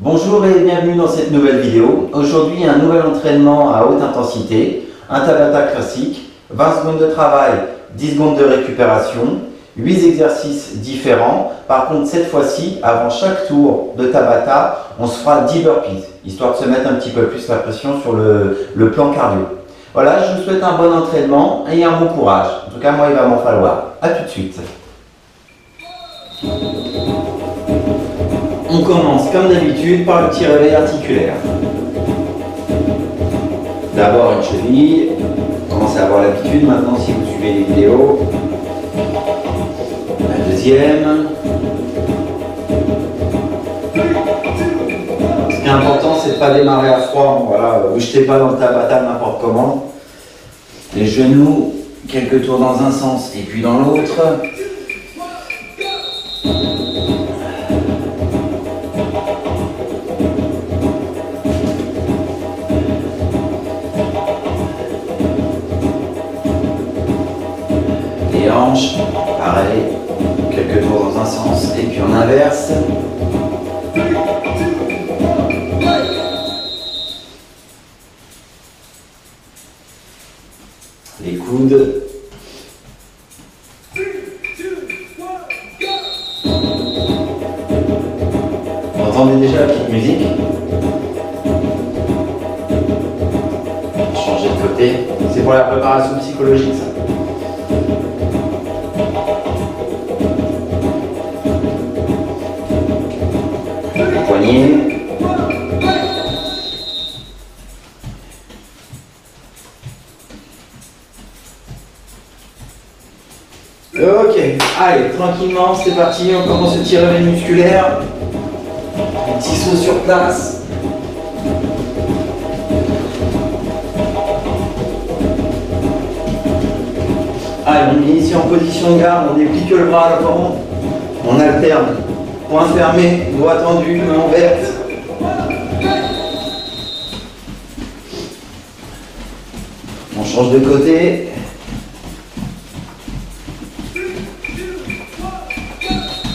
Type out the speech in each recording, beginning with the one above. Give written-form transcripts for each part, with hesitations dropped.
Bonjour et bienvenue dans cette nouvelle vidéo. Aujourd'hui, un nouvel entraînement à haute intensité, un Tabata classique, 20 secondes de travail, 10 secondes de récupération, 8 exercices différents. Par contre, cette fois-ci, avant chaque tour de Tabata, on se fera 10 burpees, histoire de se mettre un petit peu plus la pression sur le plan cardio. Voilà, je vous souhaite un bon entraînement et un bon courage. En tout cas, moi, il va m'en falloir. A tout de suite. On commence comme d'habitude par le petit réveil articulaire. D'abord une cheville, vous commencez à avoir l'habitude maintenant si vous suivez les vidéos. La deuxième. Ce qui est important, c'est de ne pas démarrer à froid. Voilà, vous ne jetez pas dans le Tabata n'importe comment. Les genoux, quelques tours dans un sens et puis dans l'autre. Les hanches, pareil, quelques tours dans un sens et puis en inverse. Les coudes. Vous entendez déjà la petite musique? Changer de côté. C'est pour la préparation psychologique ça. Poignet. Ok, allez, tranquillement, c'est parti, on commence le petit réveil musculaire. Un petit saut sur place. Allez, on est ici en position de garde, on déplie que le bras à l'avant. On alterne. Point fermé, doigt tendu, main ouverte. On change de côté.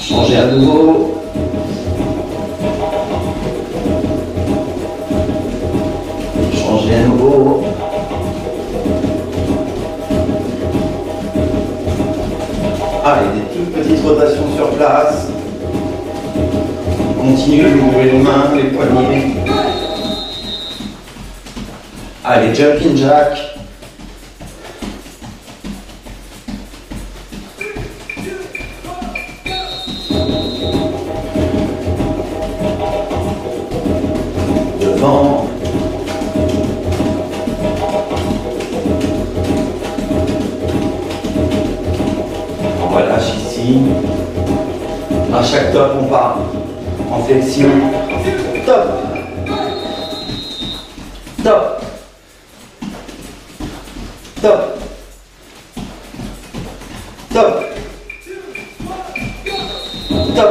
Changer à nouveau. Changer à nouveau. Allez, des toutes petites rotations sur place. Continue, vous ouvrez les mains, les poignets. Allez, jumping jack. Devant. On relâche ici. À chaque top, on part en flexion. Top. Top. Top. Top. Top.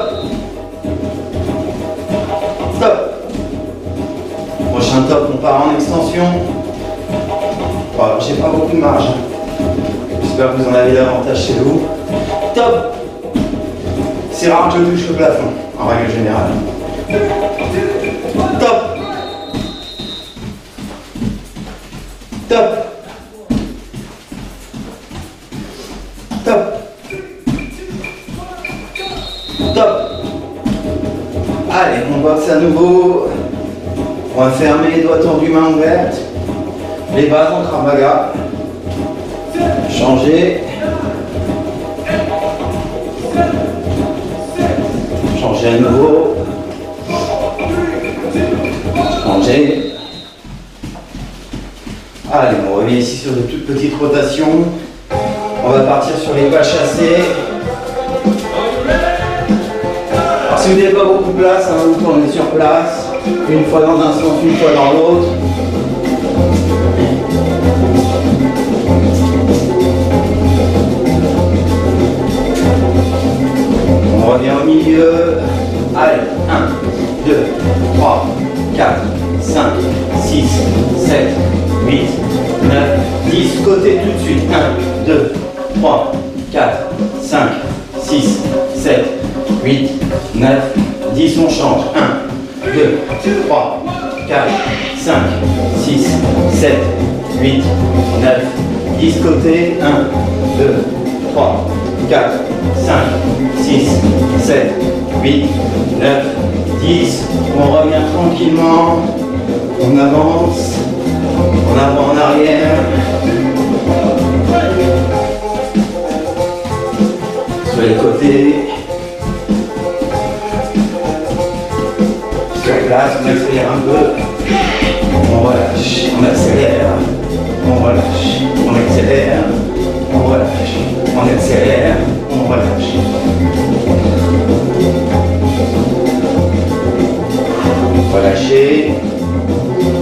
Top. Prochain top, on part en extension. Bon, j'ai pas beaucoup de marge. J'espère que vous en avez davantage chez vous. Top. C'est rare que je touche le plafond, en règle générale. Top. Top. Top. Top. Allez, on boxe à nouveau. Point fermé, doigt tendu, main ouverte. Les bases en Krav Maga. Changer. Changer à nouveau. Changer. Allez, on revient ici sur de toutes petites rotations. On va partir sur les pas chassés. Alors si vous n'avez pas beaucoup de place, vous tournez sur place. Une fois dans un sens, une fois dans l'autre. On revient au milieu. Allez, 1, 2, 3, 4, 5, 6, 7, 8, 9, 10. Côté tout de suite. 1, 2, 3, 4, 5, 6, 7, 8, 9, 10. On change. 1, 2, 2, 3, 4, 5, 6, 7, 8, 9, 10 côtés, 1, 2, 3, 4, 5, 6, 7, 8, 9, 10. On revient tranquillement, on avance, en avant, en arrière. Sur les côtés. Sur place, on accélère un peu. On relâche, on accélère. On relâche, on accélère. On relâche, on accélère. On relâche. Relâchez.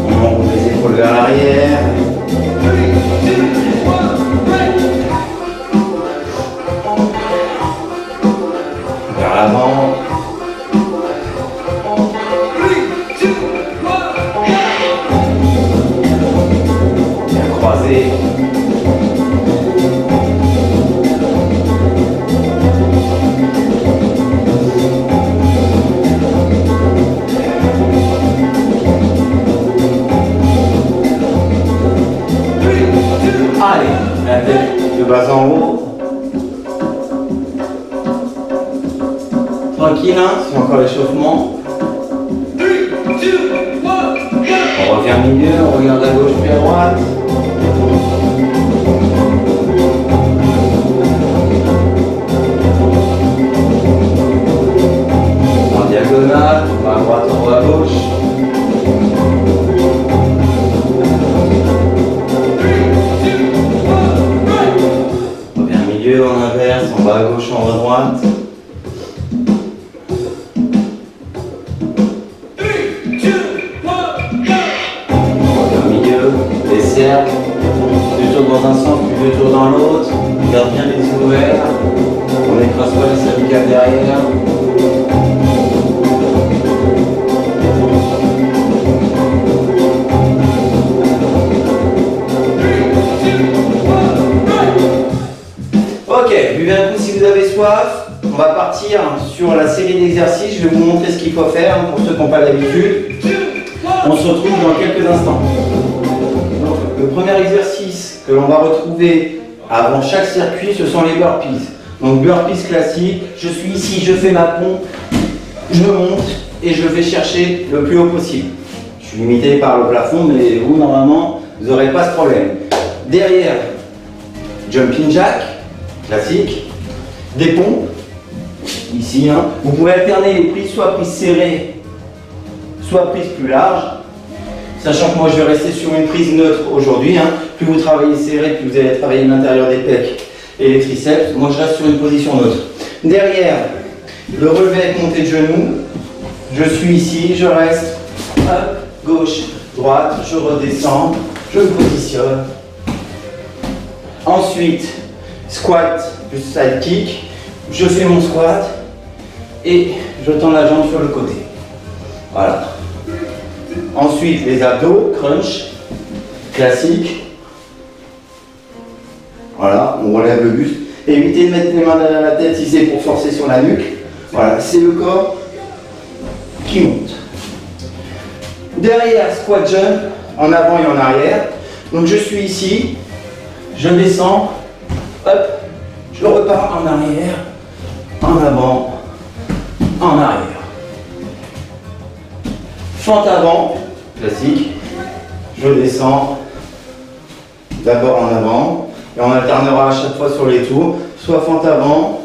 On enroule les épaules vers l'arrière. Vers l'avant. Bien croisé. Allez, la tête de bas en haut. Tranquille, hein, c'est encore l'échauffement. On revient au milieu, on regarde à gauche puis à droite. En diagonale, on va à droite, on va à gauche. En inverse, en bas à gauche, en haut à droite. Au milieu, les cercles. 2 tours dans un sens, puis 2 tours dans l'autre. On garde bien les yeux ouverts. On n'écrase pas les cervicales derrière. Ok, buvez un coup si vous avez soif. On va partir sur la série d'exercices. Je vais vous montrer ce qu'il faut faire pour ceux qui n'ont pas l'habitude. On se retrouve dans quelques instants. Donc, le premier exercice que l'on va retrouver avant chaque circuit, ce sont les burpees. Donc burpees classiques, je suis ici, je fais ma pompe, je monte et je vais chercher le plus haut possible. Je suis limité par le plafond, mais vous, normalement, vous n'aurez pas ce problème. Derrière, jumping jack. Classique, des pompes, ici, hein. Vous pouvez alterner les prises, soit prises serrées, soit prises plus larges, sachant que moi je vais rester sur une prise neutre aujourd'hui, hein. Plus vous travaillez serré, plus vous allez travailler l'intérieur des pecs et les triceps. Moi je reste sur une position neutre. Derrière, le relevé avec montée de genou, je suis ici, je reste, hop, gauche, droite, je redescends, je me positionne. Ensuite, squat plus side kick, je fais mon squat et je tends la jambe sur le côté. Voilà. Ensuite, les abdos, crunch, classique. Voilà, on relève le buste. Évitez de mettre les mains derrière la tête si c'est pour forcer sur la nuque. Voilà, c'est le corps qui monte. Derrière, squat jump, en avant et en arrière. Donc je suis ici, je descends. Hop, je repars en arrière, en avant, en arrière. Fente avant, classique. Je descends, d'abord en avant, et on alternera à chaque fois sur les tours, soit fente avant,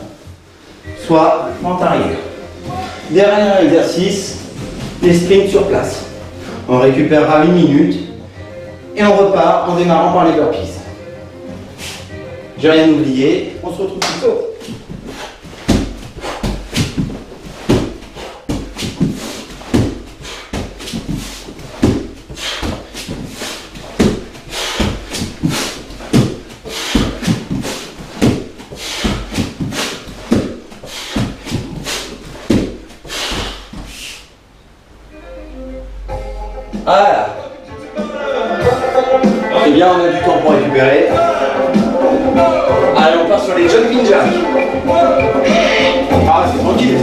soit fente arrière. Dernier exercice, les sprints sur place. On récupérera 1 minute, et on repart en démarrant par les burpees. J'ai rien oublié, on se retrouve plus tôt. Voilà. C'est bien, on a du temps pour récupérer. Allez, on part sur les jumping jacks. Ah, c'est tranquille.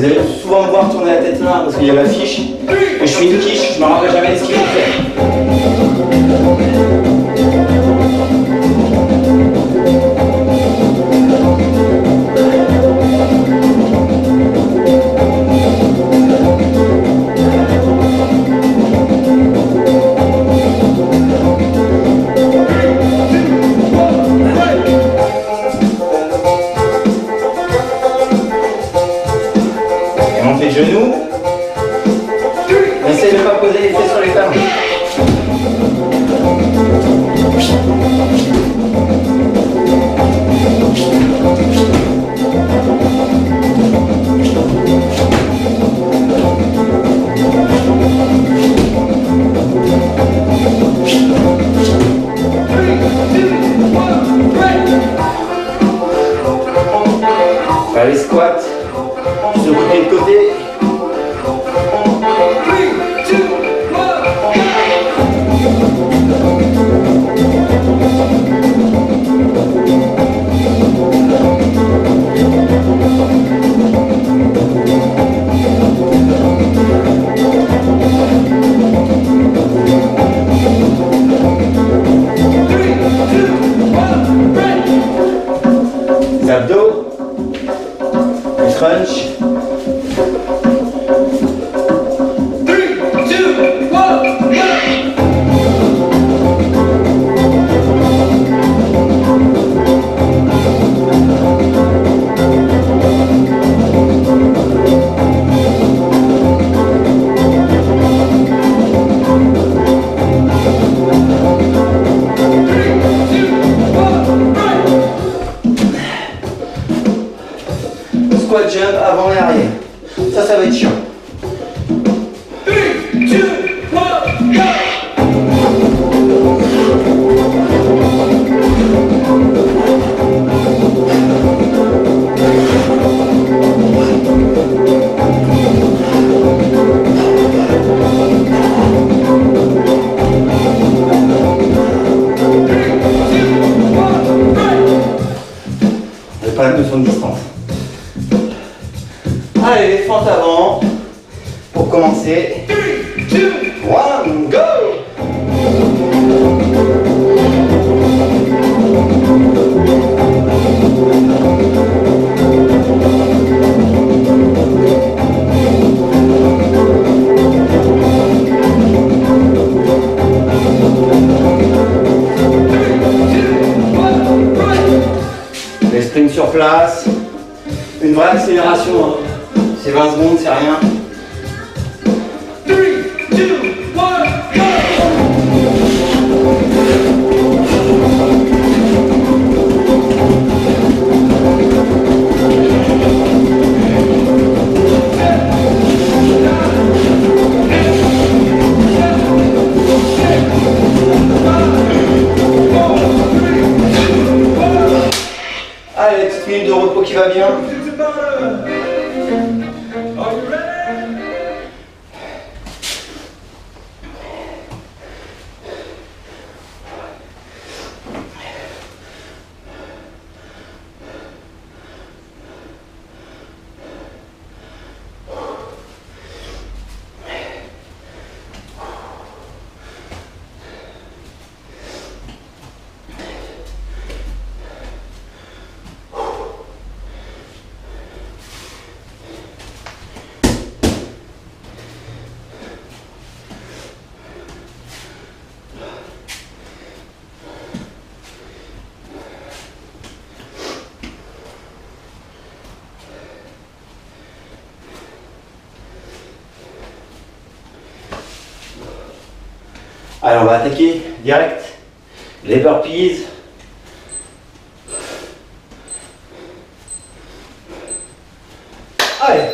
allez souvent me voir tourner la tête là parce qu'il y a l'affiche. Et je fais une quiche, je me rappelle jamais de ce qu'il faut faire. Genoux. Essaye de ne pas poser les pieds sur les talons. Faire les squats. Se bouger de côté. Les abdos, les crunch. Squat jump avant et arrière. Ça va être chiant. 3, 2, 1, go! J'ai pas la notion de distance. Allez, les fentes avant. Pour commencer. 3, 2, 1, go! Les sprints sur place. Une vraie accélération. Hein. C'est 20 secondes, c'est rien. 3, 2, 1, go! Allez, la petite minute de repos qui va bien. Allez, on va attaquer direct. Les burpees. Allez.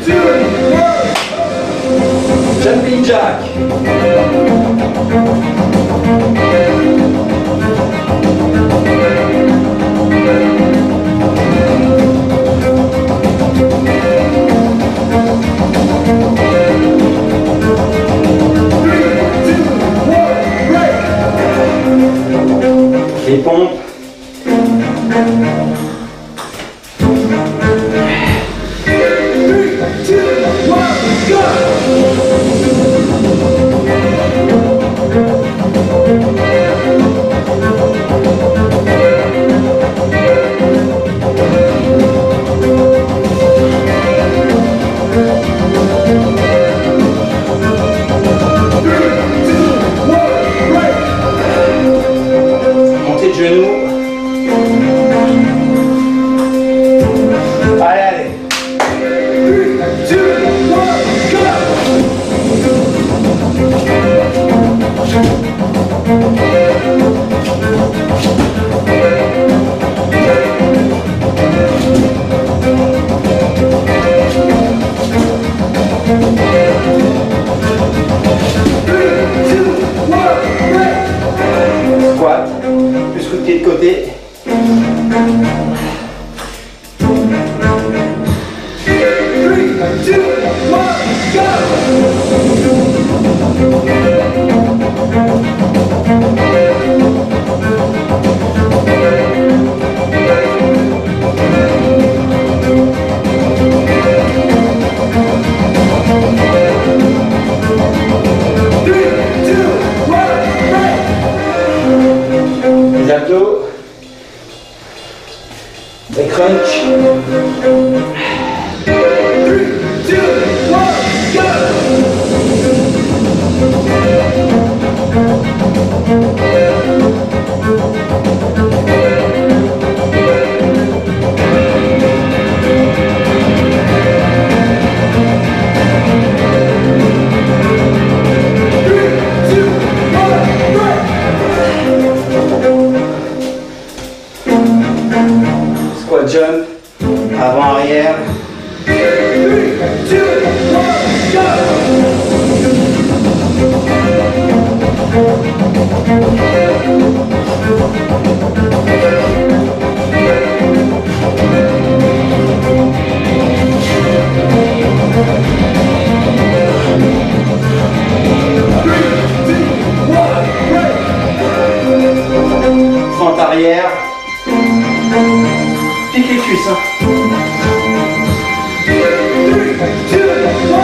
Two, jumping jack. Les pompes. Montée de genoux. Allez, allez. 3, 2, 1, go! Squat, plus coup de pied de côté. 3, 2, 1, go! Les abdos, les crunch. 3, 2, 1, go! Squat jump, avant arrière. 3, 2, 1, go! Fente arrière. Pique les cuisses. 3, 2, 1,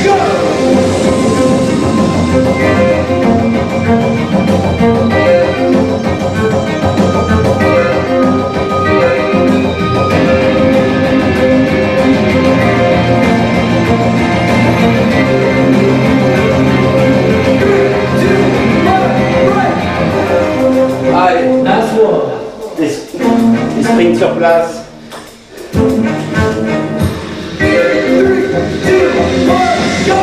go! Allez, les sprints sur place. 3, 2, 1, go!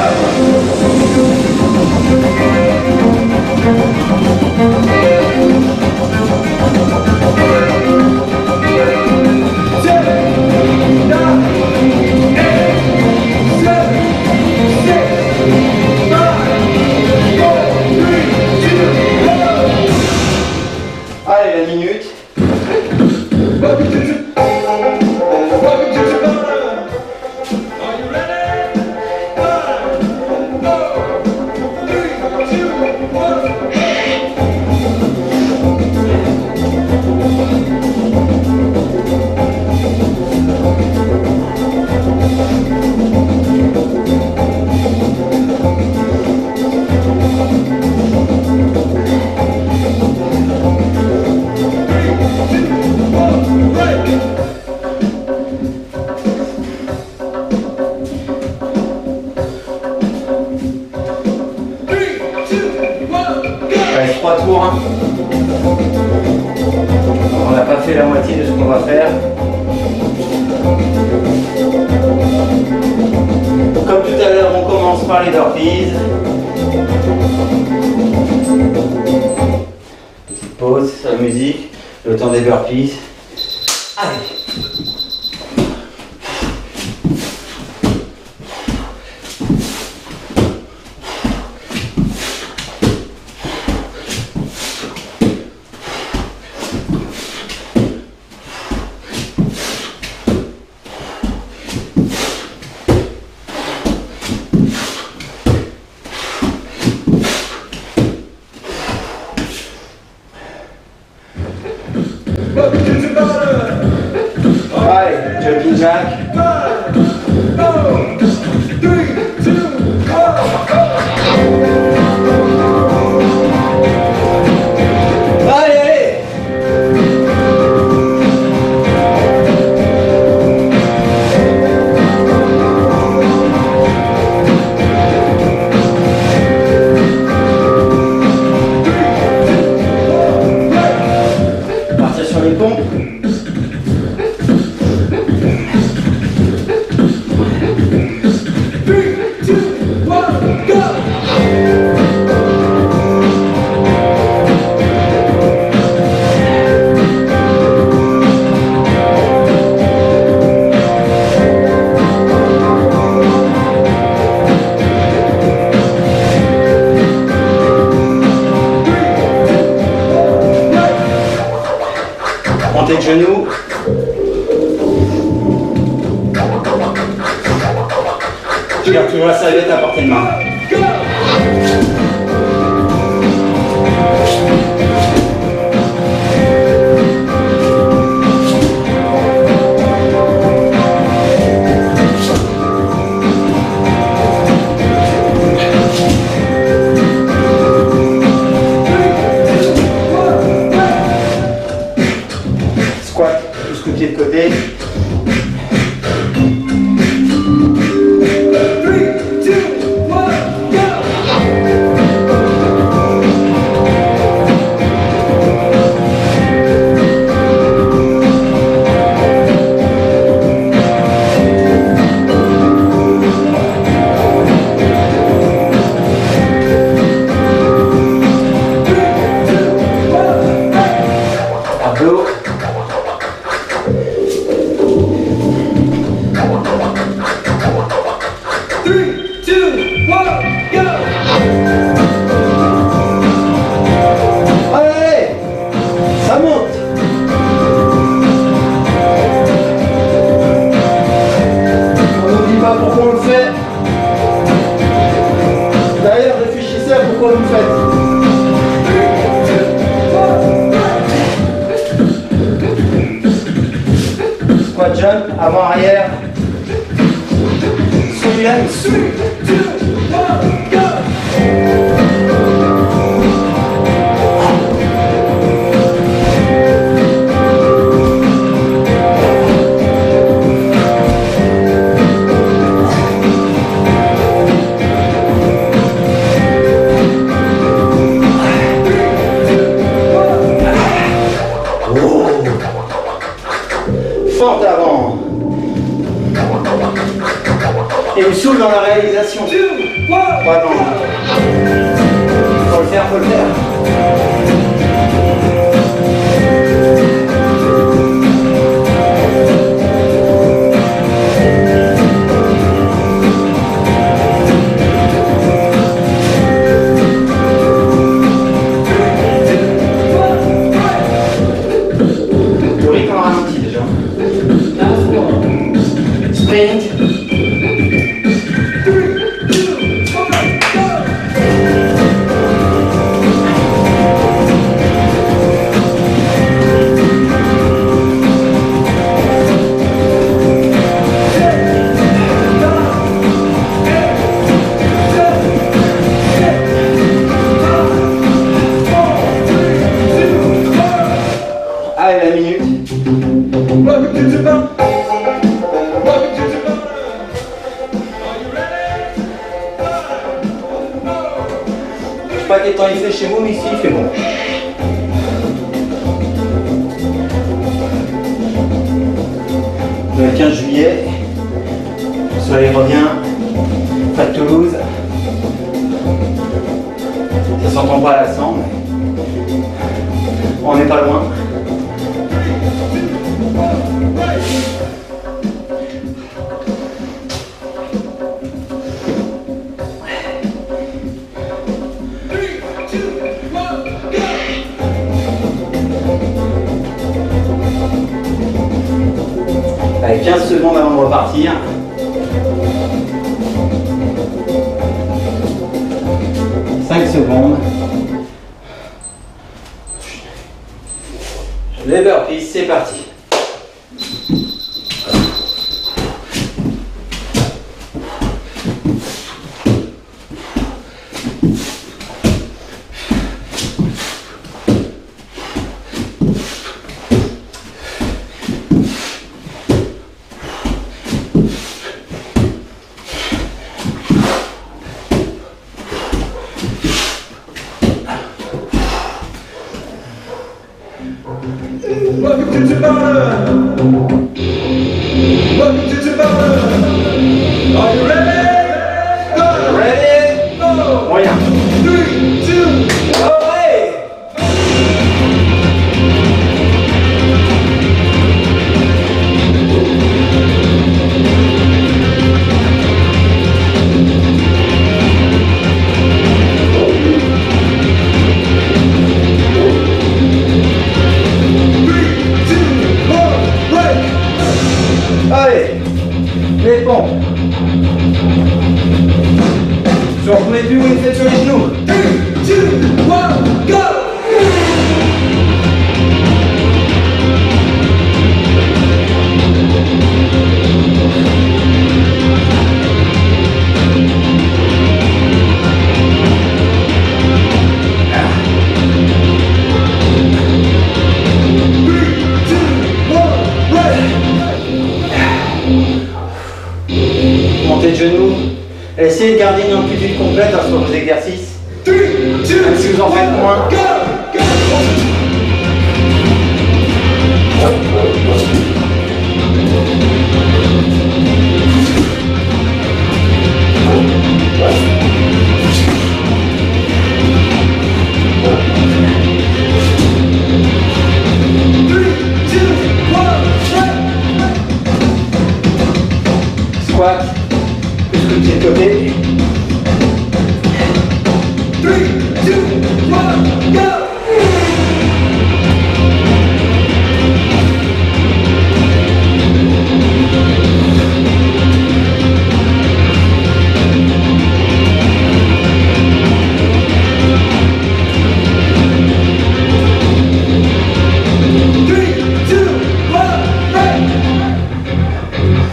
Allez, la minute. Allez, 3 tours. Hein. On n'a pas fait la moitié de ce qu'on va faire. Comme tout à l'heure, on commence par les burpees. Petite pause sur la musique, le temps des burpees. Allez. Garde toujours la serviette à portée de main. Squat, jusqu'au pied de côté. Pourquoi vous faites? Squat jump, avant arrière. Soulevé. Fort avant. Et une souffle dans la réalisation. Pas non. Faut le faire, faut le faire. Le rythme en ralenti déjà. Sprint. Allez, la minute. Je sais pas quel temps il fait chez vous, mais ici il fait bon. Le 15 juillet, le soleil revient, pas de Toulouse. Ça s'entend pas à la sang, mais on n'est pas loin. Allez, 15 secondes avant de repartir. Secondes. Les burpees, c'est parti. Welcome to Tabata! Welcome to Tabata! Are you ready? Go! Ready? Go! Moyen. 3, 2, Oh, ouais. break! Sur le premier plus, vous le faites sur les genoux. 3, 2, 1, go! Montez de genoux. Essayez de garder une amplitude complète sur vos exercices. 3, 2, Même si vous en faites moins. go! Go! Squat. Plus le pied de côté. 3, 2, 1, go!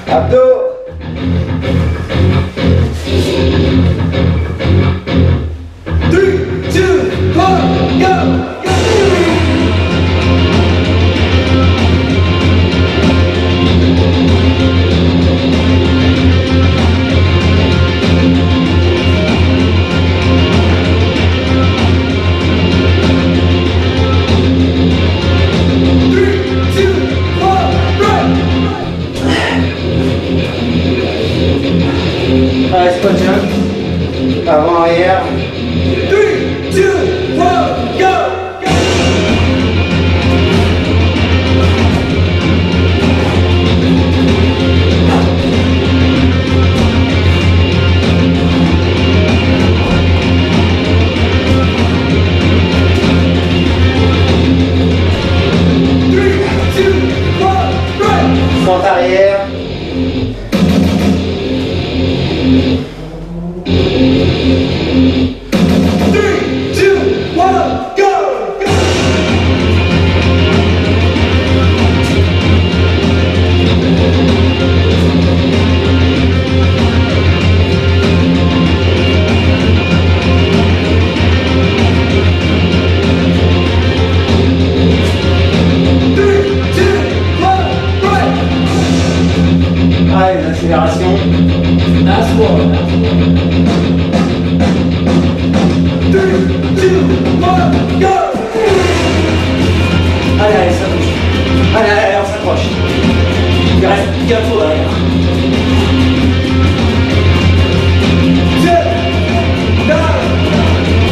Abdos. 3, 2, 1, go! Allez, squat jump. Avant, arrière. 3, 2, 1, go! Fente arrière. 3, 2, 1, go! Allez, l'accélération. Last one. 3, 2, 1, go! Allez, allez, ça bouge. Allez, allez, allez, on s'accroche. Il reste plus qu'un tour derrière. 10, 9,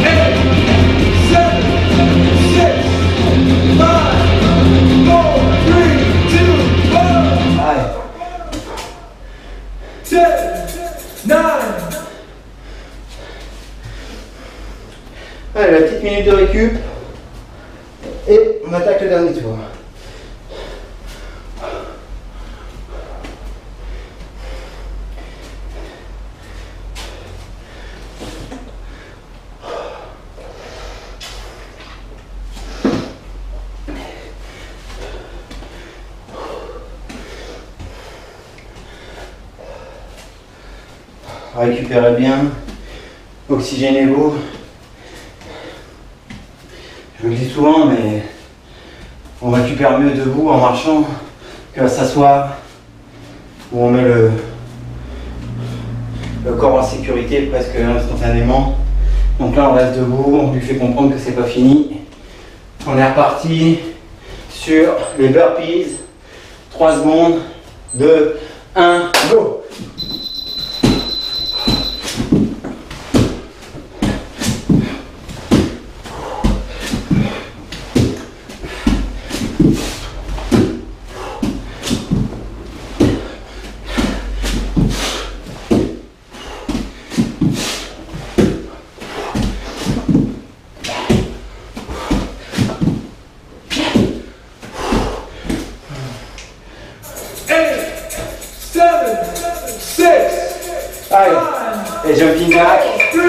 8, 7, 6, 5, 4, 3, 2, 1. Allez. 10, 9. Allez, la petite minute de récup. Et on attaque le dernier tour. Récupérez bien, oxygénez-vous. Je le dis souvent, mais on récupère mieux debout en marchant qu'à s'asseoir, où on met le corps en sécurité presque instantanément. Donc là on reste debout, on lui fait comprendre que c'est pas fini. On est reparti sur les burpees. 3 secondes, 2, 1, go! Eight, 7, Et jumping back. 3,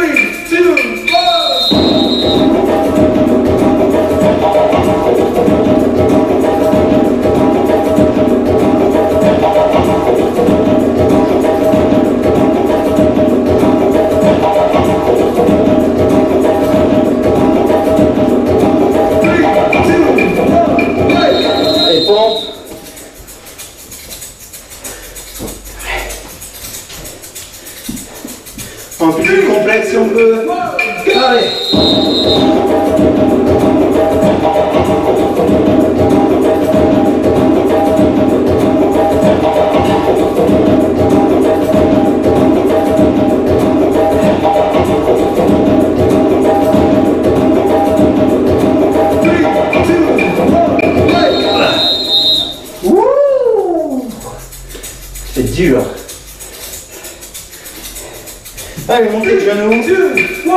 2, 1. Et pompe. Un peu plus complexe si on peut. Allez. C'est dur. Allez, montez le genou. 2, 1, go!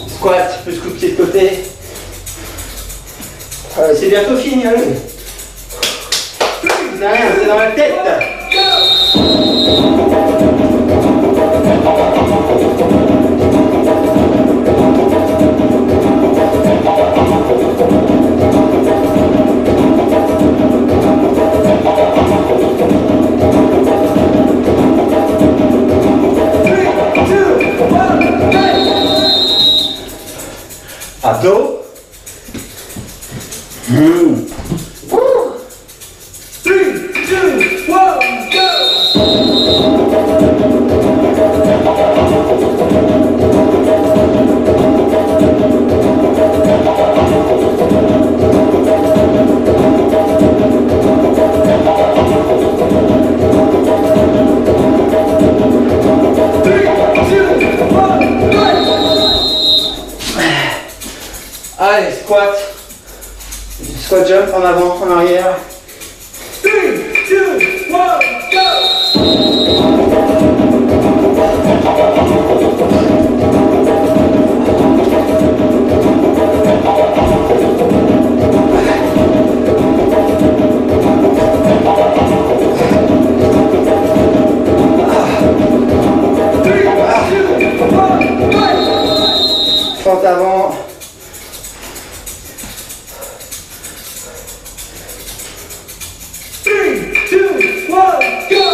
Squat, plus coup de pied de côté. C'est bientôt fini, allez. C'est rien, c'est dans la tête. Abdos. 3, 2, 1, go! Allez, squat. Squat jump en avant, en arrière. 3, 2, 1, go! Fente avant. 3, 2, 1, go!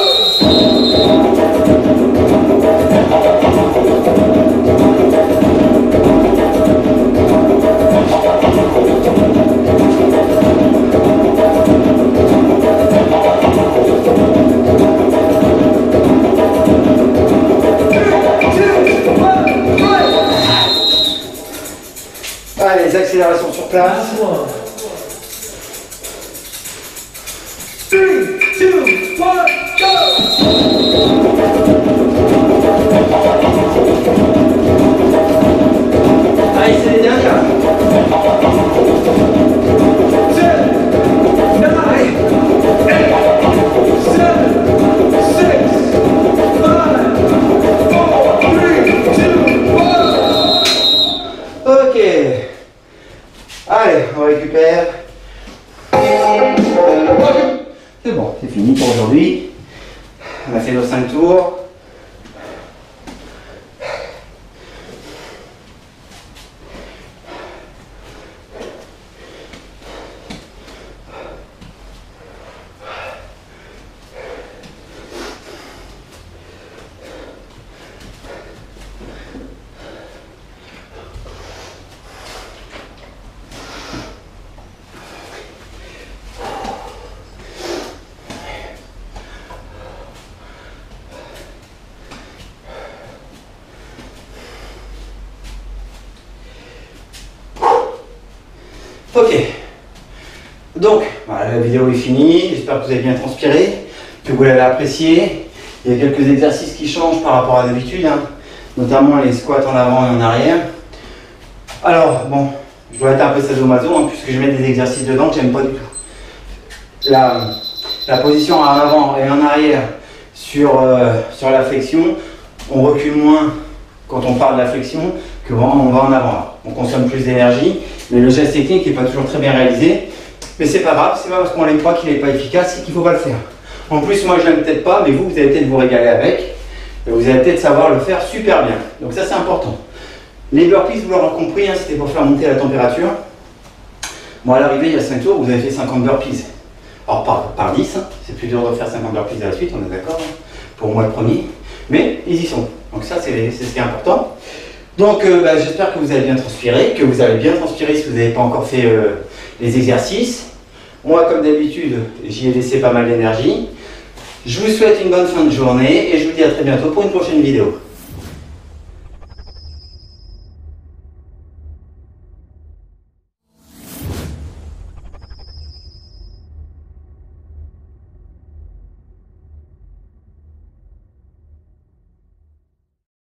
Allez, les accélérations sur place. 3, 2, 1, go! Allez, c'est les dernières. 10, 9, 8, 7, 6, 5, 4, 3, 2, 1. Ok. Allez, on récupère. C'est bon, c'est fini pour aujourd'hui. On a fait nos 5 tours. Ok, donc voilà, la vidéo est finie, j'espère que vous avez bien transpiré, que vous l'avez apprécié. Il y a quelques exercices qui changent par rapport à d'habitude, hein, notamment les squats en avant et en arrière. Alors bon, je dois être un peu sadomaso, hein, puisque je mets des exercices dedans que j'aime pas du tout. la position en avant et en arrière sur la flexion, on recule moins quand on parle de la flexion que quand on va en avant. On consomme plus d'énergie, mais le geste technique n'est pas toujours très bien réalisé. Mais c'est pas grave, c'est pas parce qu'on l'aime pas qu'il n'est pas efficace, c'est qu'il ne faut pas le faire. En plus, moi je l'aime peut-être pas, mais vous allez peut-être vous régaler avec. Et vous allez peut-être savoir le faire super bien. Donc ça c'est important. Les burpees, vous l'aurez compris, hein, c'était pour faire monter la température. Moi à l'arrivée, il y a 5 tours, vous avez fait 50 burpees. Alors par 10, hein, c'est plus dur de faire 50 burpees à la suite, on est d'accord, hein, pour moi le premier. Mais ils y sont. Donc ça c'est ce qui est important. Donc j'espère que vous avez bien transpiré, que vous avez bien transpiré si vous n'avez pas encore fait les exercices. Moi comme d'habitude, j'y ai laissé pas mal d'énergie. Je vous souhaite une bonne fin de journée et je vous dis à très bientôt pour une prochaine vidéo.